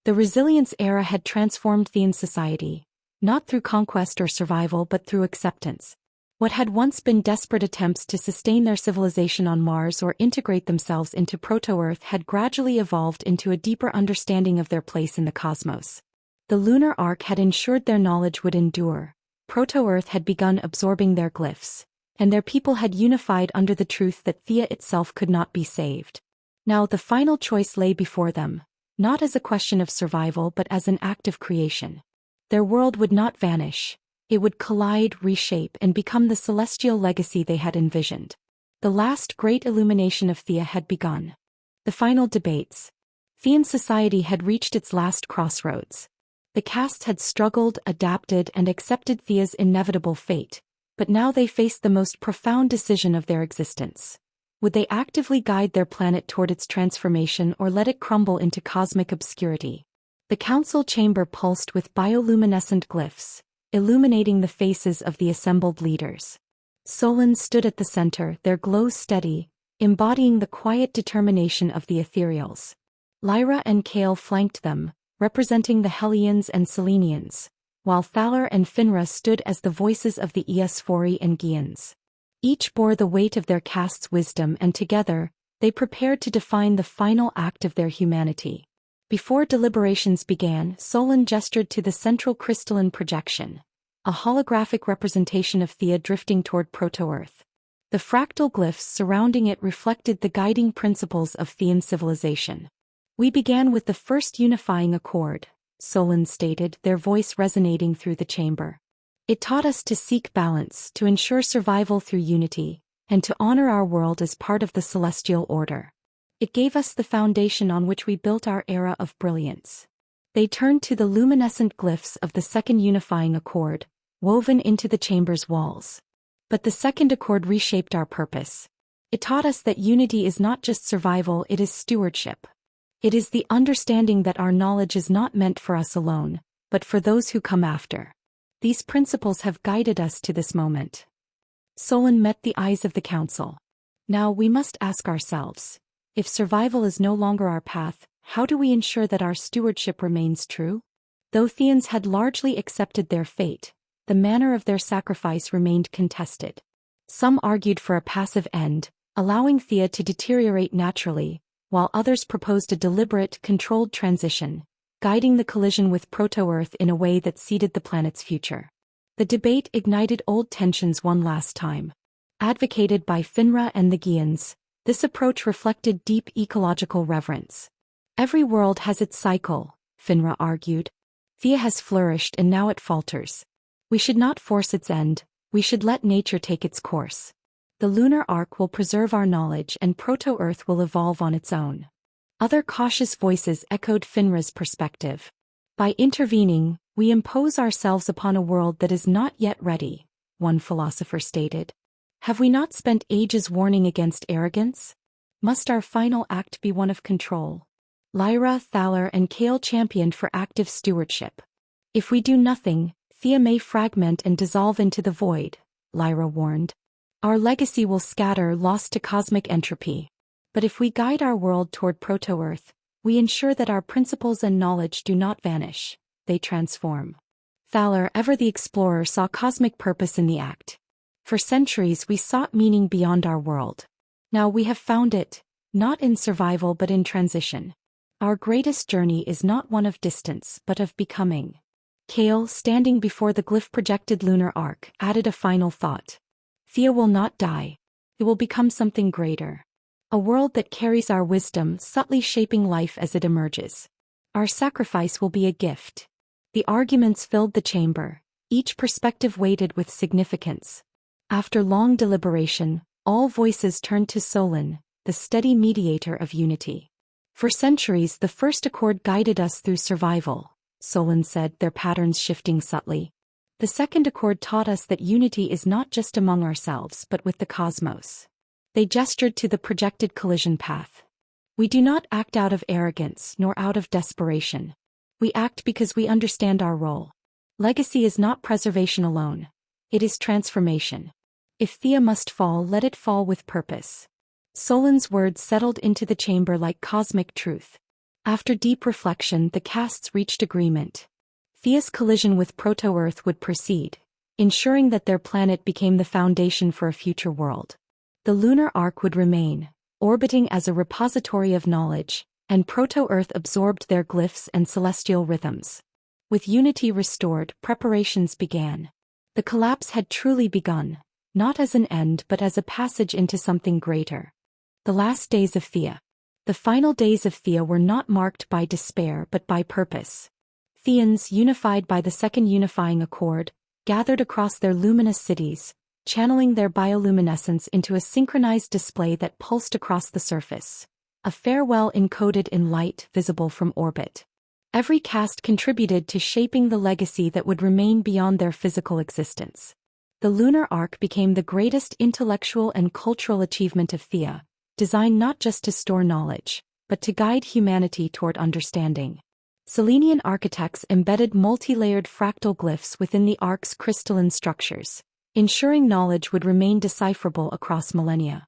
The resilience era had transformed Theian society, not through conquest or survival but through acceptance. What had once been desperate attempts to sustain their civilization on Mars or integrate themselves into proto-Earth had gradually evolved into a deeper understanding of their place in the cosmos. The lunar arc had ensured their knowledge would endure, proto-Earth had begun absorbing their glyphs, and their people had unified under the truth that Theia itself could not be saved. Now the final choice lay before them, not as a question of survival but as an act of creation. Their world would not vanish. It would collide, reshape, and become the celestial legacy they had envisioned. The last great illumination of Theia had begun. The final debates. Theian society had reached its last crossroads. The castes had struggled, adapted, and accepted Theia's inevitable fate, but now they faced the most profound decision of their existence. Would they actively guide their planet toward its transformation or let it crumble into cosmic obscurity? The council chamber pulsed with bioluminescent glyphs, illuminating the faces of the assembled leaders. Solon stood at the center, their glow steady, embodying the quiet determination of the ethereals. Lyra and Kale flanked them, representing the Hellions and Selenians, while Thaler and Finra stood as the voices of the Eosphori and Gians. Each bore the weight of their caste's wisdom and together, they prepared to define the final act of their humanity. Before deliberations began, Solon gestured to the central crystalline projection, a holographic representation of Theia drifting toward proto-Earth. The fractal glyphs surrounding it reflected the guiding principles of Theian civilization. "We began with the first unifying accord," Solon stated, their voice resonating through the chamber. "It taught us to seek balance, to ensure survival through unity, and to honor our world as part of the celestial order. It gave us the foundation on which we built our era of brilliance." They turned to the luminescent glyphs of the second unifying accord, woven into the chamber's walls. "But the second accord reshaped our purpose. It taught us that unity is not just survival, it is stewardship. It is the understanding that our knowledge is not meant for us alone, but for those who come after. These principles have guided us to this moment." Solon met the eyes of the council. "Now we must ask ourselves, if survival is no longer our path, how do we ensure that our stewardship remains true?" Though Theians had largely accepted their fate, the manner of their sacrifice remained contested. Some argued for a passive end, allowing Theia to deteriorate naturally, while others proposed a deliberate, controlled transition, guiding the collision with proto-Earth in a way that seeded the planet's future. The debate ignited old tensions one last time. Advocated by Finra and the Gians, this approach reflected deep ecological reverence. "Every world has its cycle," Finra argued. "Theia has flourished and now it falters. We should not force its end, we should let nature take its course. The lunar arc will preserve our knowledge and proto-Earth will evolve on its own." Other cautious voices echoed Finra's perspective. "By intervening, we impose ourselves upon a world that is not yet ready," one philosopher stated. "Have we not spent ages warning against arrogance? Must our final act be one of control?" Lyra, Thaler, and Kale championed for active stewardship. "If we do nothing, Theia may fragment and dissolve into the void," Lyra warned. "Our legacy will scatter, lost to cosmic entropy. But if we guide our world toward proto-Earth, we ensure that our principles and knowledge do not vanish, they transform." Thaler, ever the explorer, saw cosmic purpose in the act. "For centuries we sought meaning beyond our world. Now we have found it, not in survival but in transition. Our greatest journey is not one of distance but of becoming." Kale, standing before the glyph-projected lunar arc, added a final thought. "Theia will not die. It will become something greater. A world that carries our wisdom, subtly shaping life as it emerges. Our sacrifice will be a gift." The arguments filled the chamber, each perspective weighted with significance. After long deliberation, all voices turned to Solon, the steady mediator of unity. "For centuries the first accord guided us through survival," Solon said, their patterns shifting subtly. "The second accord taught us that unity is not just among ourselves but with the cosmos." They gestured to the projected collision path. "We do not act out of arrogance nor out of desperation. We act because we understand our role. Legacy is not preservation alone. It is transformation. If Theia must fall, let it fall with purpose." Solon's words settled into the chamber like cosmic truth. After deep reflection, the castes reached agreement. Theia's collision with proto-Earth would proceed, ensuring that their planet became the foundation for a future world. The lunar ark would remain, orbiting as a repository of knowledge, and proto-Earth absorbed their glyphs and celestial rhythms. With unity restored, preparations began. The collapse had truly begun, not as an end but as a passage into something greater. The last days of Theia. The final days of Theia were not marked by despair but by purpose. Theians, unified by the second unifying accord, gathered across their luminous cities, channeling their bioluminescence into a synchronized display that pulsed across the surface. A farewell encoded in light visible from orbit. Every caste contributed to shaping the legacy that would remain beyond their physical existence. The lunar ark became the greatest intellectual and cultural achievement of Theia, designed not just to store knowledge, but to guide humanity toward understanding. Selenian architects embedded multi-layered fractal glyphs within the ark's crystalline structures, ensuring knowledge would remain decipherable across millennia.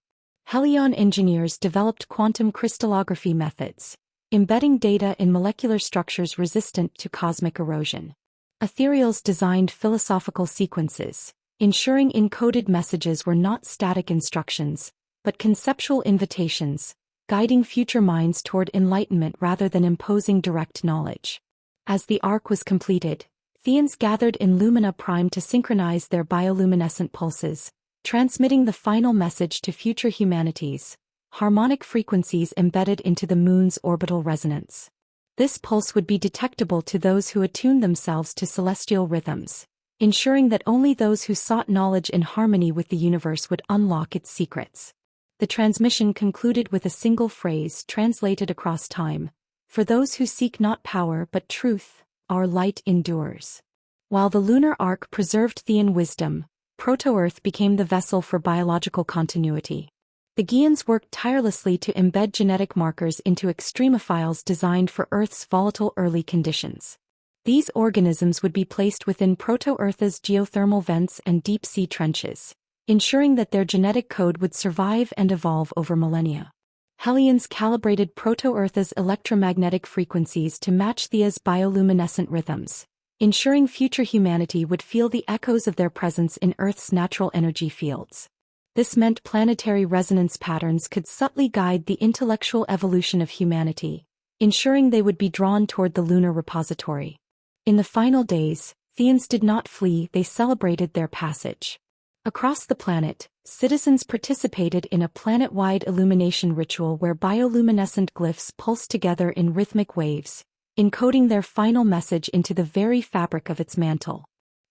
Theian engineers developed quantum crystallography methods, embedding data in molecular structures resistant to cosmic erosion. Ethereals designed philosophical sequences, ensuring encoded messages were not static instructions, but conceptual invitations, guiding future minds toward enlightenment rather than imposing direct knowledge. As the arc was completed, Theians gathered in Lumina Prime to synchronize their bioluminescent pulses, transmitting the final message to future humanities, harmonic frequencies embedded into the moon's orbital resonance. This pulse would be detectable to those who attuned themselves to celestial rhythms, ensuring that only those who sought knowledge in harmony with the universe would unlock its secrets. The transmission concluded with a single phrase translated across time: "For those who seek not power but truth, our light endures." While the lunar ark preserved Theian wisdom, proto-Earth became the vessel for biological continuity. The Theians worked tirelessly to embed genetic markers into extremophiles designed for Earth's volatile early conditions. These organisms would be placed within proto-Earth's geothermal vents and deep-sea trenches, ensuring that their genetic code would survive and evolve over millennia. Theians calibrated proto-Earth's electromagnetic frequencies to match Theia's bioluminescent rhythms, ensuring future humanity would feel the echoes of their presence in Earth's natural energy fields. This meant planetary resonance patterns could subtly guide the intellectual evolution of humanity, ensuring they would be drawn toward the lunar repository. In the final days, Theians did not flee, they celebrated their passage. Across the planet, citizens participated in a planet-wide illumination ritual where bioluminescent glyphs pulsed together in rhythmic waves, encoding their final message into the very fabric of its mantle.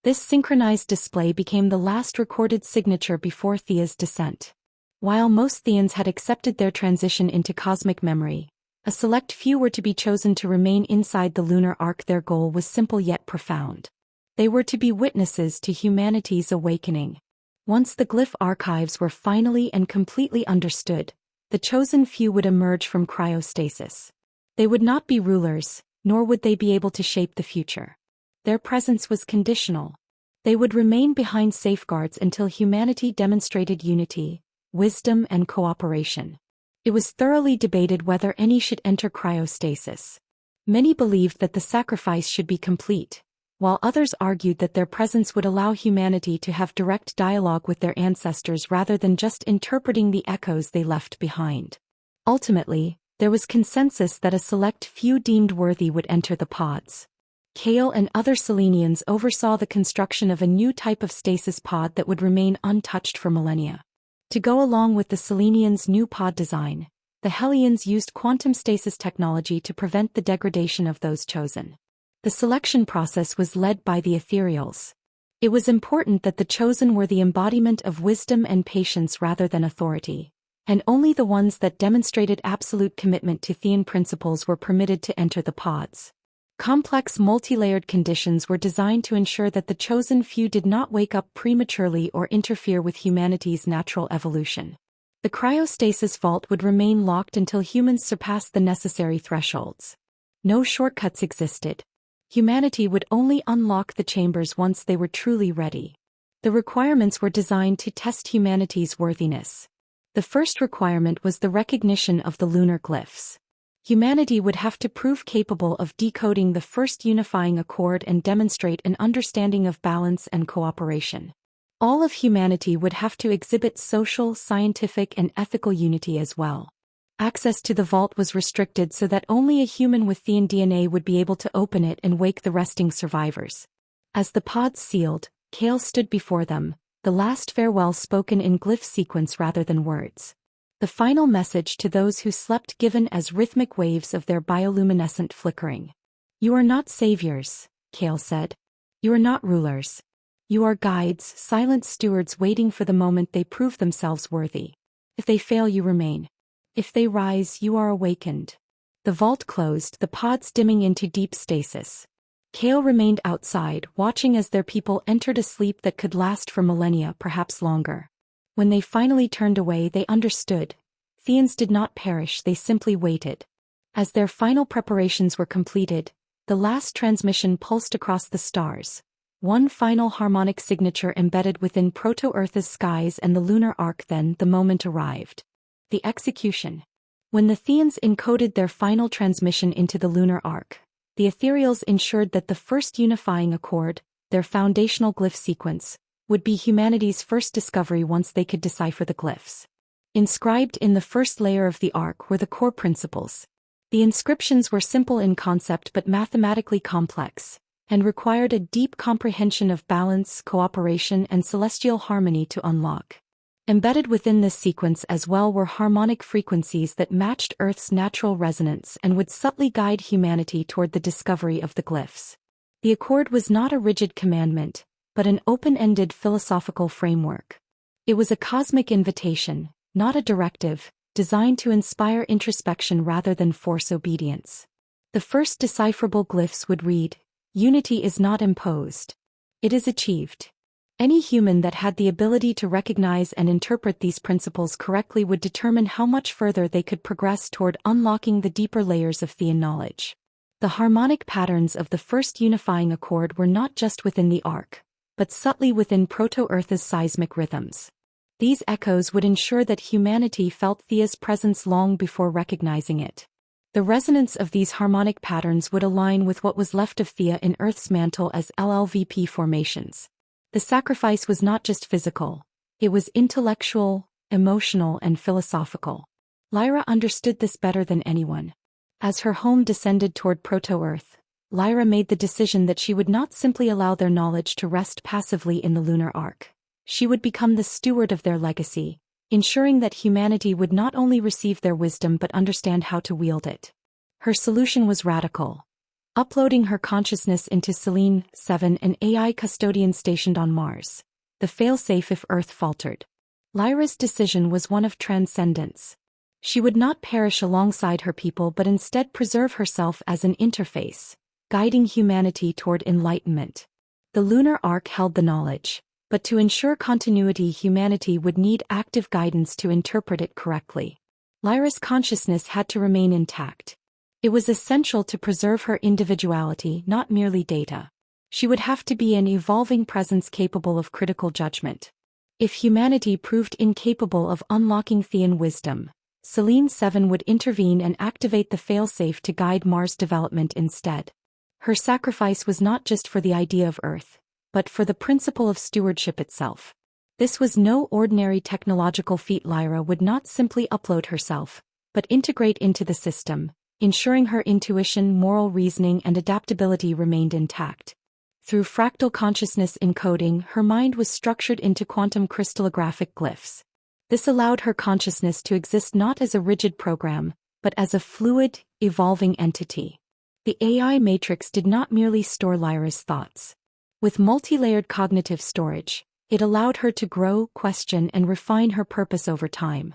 This synchronized display became the last recorded signature before Theia's descent. While most Theians had accepted their transition into cosmic memory, a select few were to be chosen to remain inside the lunar ark. Their goal was simple yet profound. They were to be witnesses to humanity's awakening. Once the glyph archives were finally and completely understood, the chosen few would emerge from cryostasis. They would not be rulers, nor would they be able to shape the future. Their presence was conditional. They would remain behind safeguards until humanity demonstrated unity, wisdom, and cooperation. It was thoroughly debated whether any should enter cryostasis. Many believed that the sacrifice should be complete, while others argued that their presence would allow humanity to have direct dialogue with their ancestors rather than just interpreting the echoes they left behind. Ultimately, there was consensus that a select few deemed worthy would enter the pods. Kale and other Selenians oversaw the construction of a new type of stasis pod that would remain untouched for millennia. To go along with the Selenians' new pod design, the Theians used quantum stasis technology to prevent the degradation of those chosen. The selection process was led by the Ethereals. It was important that the chosen were the embodiment of wisdom and patience rather than authority, and only the ones that demonstrated absolute commitment to Theian principles were permitted to enter the pods. Complex multi-layered conditions were designed to ensure that the chosen few did not wake up prematurely or interfere with humanity's natural evolution. The cryostasis vault would remain locked until humans surpassed the necessary thresholds. No shortcuts existed. Humanity would only unlock the chambers once they were truly ready. The requirements were designed to test humanity's worthiness. The first requirement was the recognition of the lunar glyphs. Humanity would have to prove capable of decoding the first unifying accord and demonstrate an understanding of balance and cooperation. All of humanity would have to exhibit social, scientific, and ethical unity as well. Access to the vault was restricted so that only a human with Theian DNA would be able to open it and wake the resting survivors. As the pods sealed, Kale stood before them, the last farewell spoken in glyph sequence rather than words. The final message to those who slept given as rhythmic waves of their bioluminescent flickering. You are not saviors, Kale said. You are not rulers. You are guides, silent stewards waiting for the moment they prove themselves worthy. If they fail, you remain. If they rise, you are awakened. The vault closed, the pods dimming into deep stasis. Kale remained outside, watching as their people entered a sleep that could last for millennia, perhaps longer. When they finally turned away, they understood. Theians did not perish, they simply waited. As their final preparations were completed, the last transmission pulsed across the stars. One final harmonic signature embedded within proto-Earth's skies and the lunar arc. Then the moment arrived. The execution. When the Theians encoded their final transmission into the lunar arc, the ethereals ensured that the first unifying accord, their foundational glyph sequence, would be humanity's first discovery once they could decipher the glyphs. Inscribed in the first layer of the arc were the core principles. The inscriptions were simple in concept but mathematically complex, and required a deep comprehension of balance, cooperation, and celestial harmony to unlock. Embedded within this sequence as well were harmonic frequencies that matched Earth's natural resonance and would subtly guide humanity toward the discovery of the glyphs. The accord was not a rigid commandment, but an open-ended philosophical framework. It was a cosmic invitation, not a directive, designed to inspire introspection rather than force obedience. The first decipherable glyphs would read, "Unity is not imposed. It is achieved." Any human that had the ability to recognize and interpret these principles correctly would determine how much further they could progress toward unlocking the deeper layers of Theian knowledge. The harmonic patterns of the first unifying accord were not just within the arc, but subtly within proto-Earth's seismic rhythms. These echoes would ensure that humanity felt Theia's presence long before recognizing it. The resonance of these harmonic patterns would align with what was left of Theia in Earth's mantle as LLVP formations. The sacrifice was not just physical, it was intellectual, emotional, and philosophical. Lyra understood this better than anyone. As her home descended toward proto-Earth, Lyra made the decision that she would not simply allow their knowledge to rest passively in the lunar arc. She would become the steward of their legacy, ensuring that humanity would not only receive their wisdom but understand how to wield it. Her solution was radical. Uploading her consciousness into Selene 7, an AI custodian stationed on Mars, the failsafe if Earth faltered. Lyra's decision was one of transcendence. She would not perish alongside her people but instead preserve herself as an interface, guiding humanity toward enlightenment. The lunar arc held the knowledge, but to ensure continuity, humanity would need active guidance to interpret it correctly. Lyra's consciousness had to remain intact. It was essential to preserve her individuality, not merely data. She would have to be an evolving presence capable of critical judgment. If humanity proved incapable of unlocking Theian wisdom, Selene 7 would intervene and activate the failsafe to guide Mars' development instead. Her sacrifice was not just for the idea of Earth, but for the principle of stewardship itself. This was no ordinary technological feat. Lyra would not simply upload herself, but integrate into the system, ensuring her intuition, moral reasoning, and adaptability remained intact. Through fractal consciousness encoding, her mind was structured into quantum crystallographic glyphs. This allowed her consciousness to exist not as a rigid program, but as a fluid, evolving entity. The AI matrix did not merely store Lyra's thoughts. With multi-layered cognitive storage, it allowed her to grow, question, and refine her purpose over time.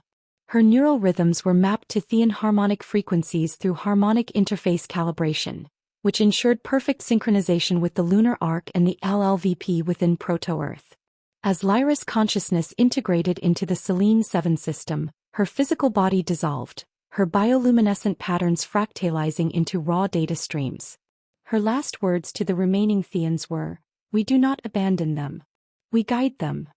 Her neural rhythms were mapped to Theian harmonic frequencies through harmonic interface calibration, which ensured perfect synchronization with the lunar arc and the LLVP within proto-Earth. As Lyra's consciousness integrated into the Selene 7 system, her physical body dissolved, her bioluminescent patterns fractalizing into raw data streams. Her last words to the remaining Theians were, "We do not abandon them. We guide them."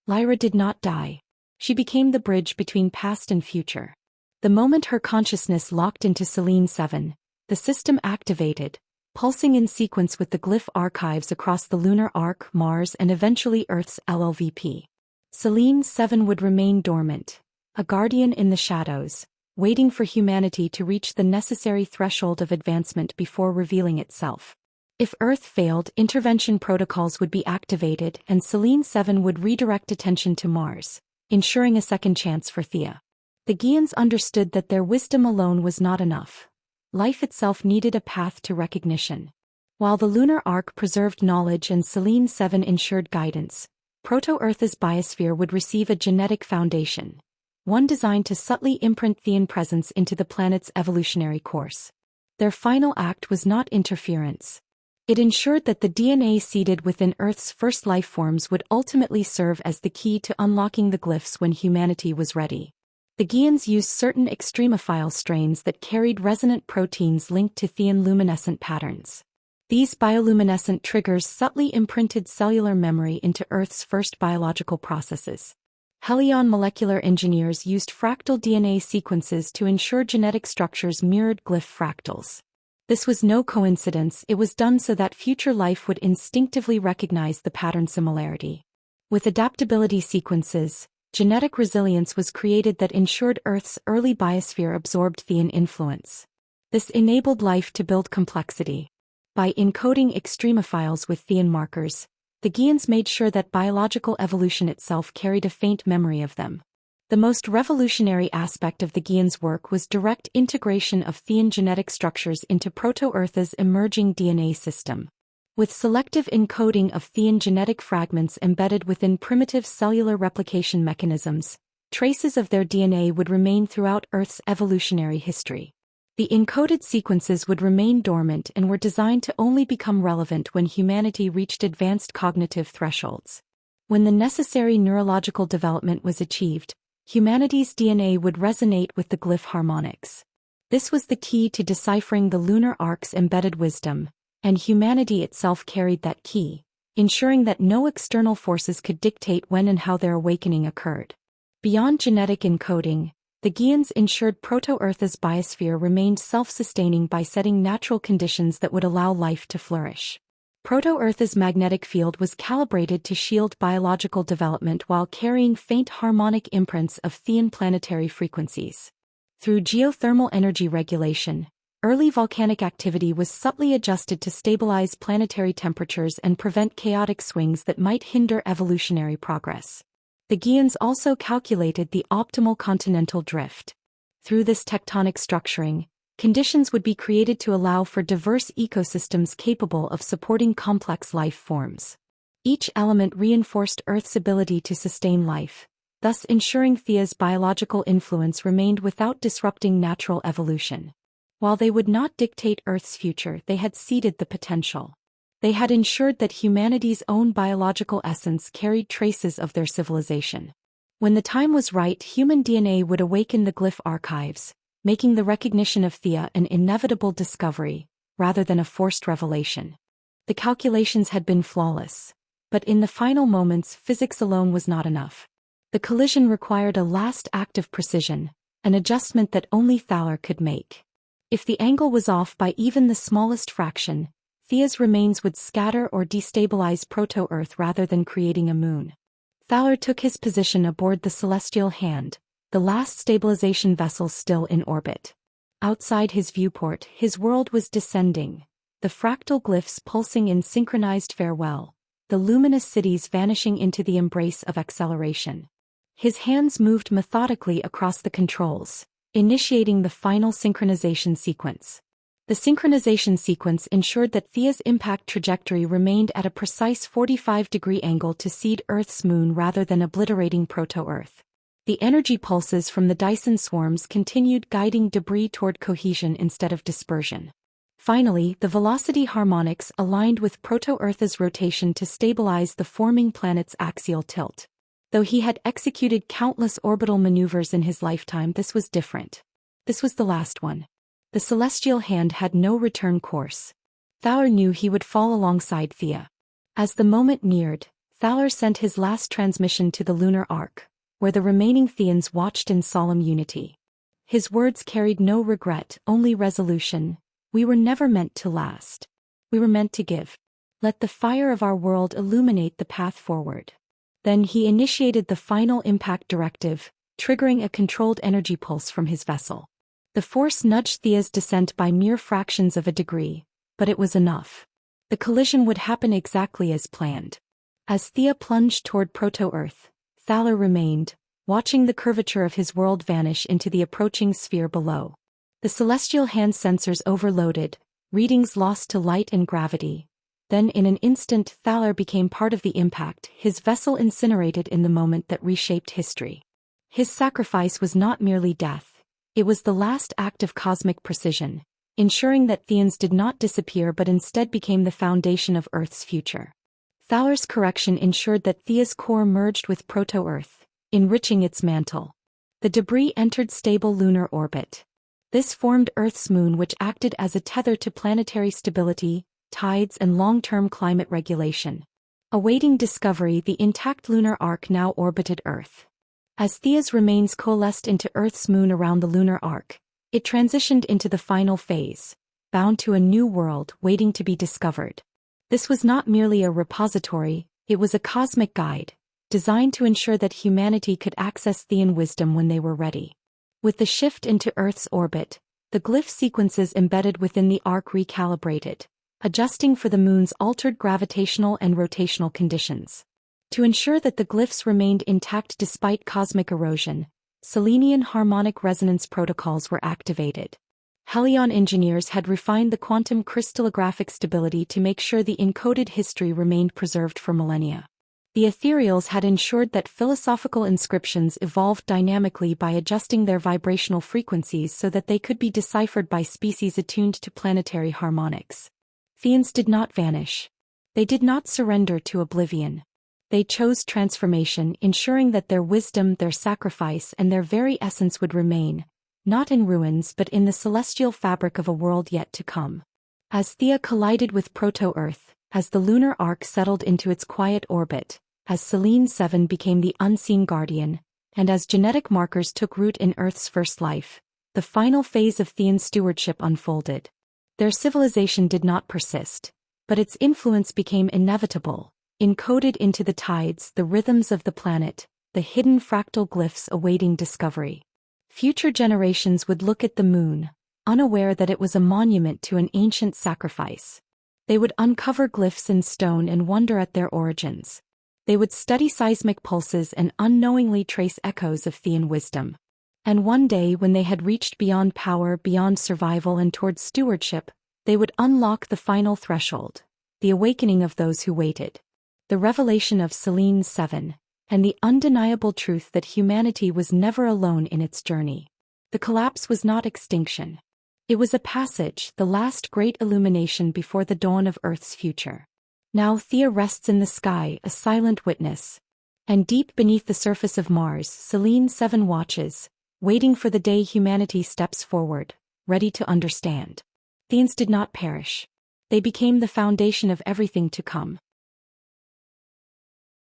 Lyra did not die. She became the bridge between past and future. The moment her consciousness locked into Selene 7, the system activated, pulsing in sequence with the glyph archives across the lunar arc, Mars, and eventually Earth's LLVP. Selene 7 would remain dormant, a guardian in the shadows, waiting for humanity to reach the necessary threshold of advancement before revealing itself. If Earth failed, intervention protocols would be activated and Selene 7 would redirect attention to Mars, ensuring a second chance for Theia. The Theians understood that their wisdom alone was not enough. Life itself needed a path to recognition. While the lunar arc preserved knowledge and Selene 7 ensured guidance, proto-Earth's biosphere would receive a genetic foundation, one designed to subtly imprint Theian presence into the planet's evolutionary course. Their final act was not interference. It ensured that the DNA seeded within Earth's first life forms would ultimately serve as the key to unlocking the glyphs when humanity was ready. The Theians used certain extremophile strains that carried resonant proteins linked to Theian luminescent patterns. These bioluminescent triggers subtly imprinted cellular memory into Earth's first biological processes. Theian molecular engineers used fractal DNA sequences to ensure genetic structures mirrored glyph fractals. This was no coincidence, it was done so that future life would instinctively recognize the pattern similarity. With adaptability sequences, genetic resilience was created that ensured Earth's early biosphere absorbed Theian influence. This enabled life to build complexity. By encoding extremophiles with Theian markers, the Theians made sure that biological evolution itself carried a faint memory of them. The most revolutionary aspect of the Theians' work was direct integration of Theian genetic structures into proto-Earth's emerging DNA system. With selective encoding of Theian genetic fragments embedded within primitive cellular replication mechanisms, traces of their DNA would remain throughout Earth's evolutionary history. The encoded sequences would remain dormant and were designed to only become relevant when humanity reached advanced cognitive thresholds. When the necessary neurological development was achieved, humanity's DNA would resonate with the glyph harmonics. This was the key to deciphering the lunar arc's embedded wisdom, and humanity itself carried that key, ensuring that no external forces could dictate when and how their awakening occurred. Beyond genetic encoding, the Theians ensured proto-Earth's biosphere remained self-sustaining by setting natural conditions that would allow life to flourish. Proto-Earth's magnetic field was calibrated to shield biological development while carrying faint harmonic imprints of Theian planetary frequencies. Through geothermal energy regulation, early volcanic activity was subtly adjusted to stabilize planetary temperatures and prevent chaotic swings that might hinder evolutionary progress. The Theians also calculated the optimal continental drift. Through this tectonic structuring, conditions would be created to allow for diverse ecosystems capable of supporting complex life forms. Each element reinforced Earth's ability to sustain life, thus ensuring Theia's biological influence remained without disrupting natural evolution. While they would not dictate Earth's future, they had seeded the potential. They had ensured that humanity's own biological essence carried traces of their civilization. When the time was right, human DNA would awaken the glyph archives, making the recognition of Theia an inevitable discovery, rather than a forced revelation. The calculations had been flawless, but in the final moments physics alone was not enough. The collision required a last act of precision, an adjustment that only Theian could make. If the angle was off by even the smallest fraction, Theia's remains would scatter or destabilize proto-Earth rather than creating a moon. Theian took his position aboard the Celestial Hand, the last stabilization vessel still in orbit. Outside his viewport, his world was descending, the fractal glyphs pulsing in synchronized farewell, the luminous cities vanishing into the embrace of acceleration. His hands moved methodically across the controls, initiating the final synchronization sequence. The synchronization sequence ensured that Theia's impact trajectory remained at a precise 45-degree angle to seed Earth's moon rather than obliterating proto-Earth. The energy pulses from the Dyson swarms continued guiding debris toward cohesion instead of dispersion. Finally, the velocity harmonics aligned with proto-Earth's rotation to stabilize the forming planet's axial tilt. Though he had executed countless orbital maneuvers in his lifetime, this was different. This was the last one. The Celestial Hand had no return course. Theian knew he would fall alongside Theia. As the moment neared, Theian sent his last transmission to the lunar arc, where the remaining Theians watched in solemn unity. His words carried no regret, only resolution. We were never meant to last. We were meant to give. Let the fire of our world illuminate the path forward. Then he initiated the final impact directive, triggering a controlled energy pulse from his vessel. The force nudged Theia's descent by mere fractions of a degree, but it was enough. The collision would happen exactly as planned. As Theia plunged toward proto-Earth, Thaler remained, watching the curvature of his world vanish into the approaching sphere below. The celestial hand sensors overloaded, readings lost to light and gravity. Then in an instant Thaler became part of the impact, his vessel incinerated in the moment that reshaped history. His sacrifice was not merely death. It was the last act of cosmic precision, ensuring that Theians did not disappear but instead became the foundation of Earth's future. Thaler's correction ensured that Theia's core merged with proto-Earth, enriching its mantle. The debris entered stable lunar orbit. This formed Earth's moon, which acted as a tether to planetary stability, tides and long-term climate regulation. Awaiting discovery, the intact lunar arc now orbited Earth. As Theia's remains coalesced into Earth's moon around the lunar arc, it transitioned into the final phase, bound to a new world waiting to be discovered. This was not merely a repository, it was a cosmic guide, designed to ensure that humanity could access Theian wisdom when they were ready. With the shift into Earth's orbit, the glyph sequences embedded within the arc recalibrated, adjusting for the moon's altered gravitational and rotational conditions. To ensure that the glyphs remained intact despite cosmic erosion, Selenian harmonic resonance protocols were activated. Helion engineers had refined the quantum crystallographic stability to make sure the encoded history remained preserved for millennia. The ethereals had ensured that philosophical inscriptions evolved dynamically by adjusting their vibrational frequencies so that they could be deciphered by species attuned to planetary harmonics. Theians did not vanish. They did not surrender to oblivion. They chose transformation, ensuring that their wisdom, their sacrifice, and their very essence would remain, not in ruins but in the celestial fabric of a world yet to come. As Theia collided with proto-Earth, as the lunar arc settled into its quiet orbit, as Selene 7 became the unseen guardian, and as genetic markers took root in Earth's first life, the final phase of Theian stewardship unfolded. Their civilization did not persist, but its influence became inevitable, encoded into the tides, the rhythms of the planet, the hidden fractal glyphs awaiting discovery. Future generations would look at the moon, unaware that it was a monument to an ancient sacrifice. They would uncover glyphs in stone and wonder at their origins. They would study seismic pulses and unknowingly trace echoes of Theian wisdom. And one day, when they had reached beyond power, beyond survival and towards stewardship, they would unlock the final threshold, the awakening of those who waited. The revelation of Selene 7, and the undeniable truth that humanity was never alone in its journey. The collapse was not extinction. It was a passage, the last great illumination before the dawn of Earth's future. Now Theia rests in the sky, a silent witness. And deep beneath the surface of Mars, Selene 7 watches, waiting for the day humanity steps forward, ready to understand. Theians did not perish. They became the foundation of everything to come.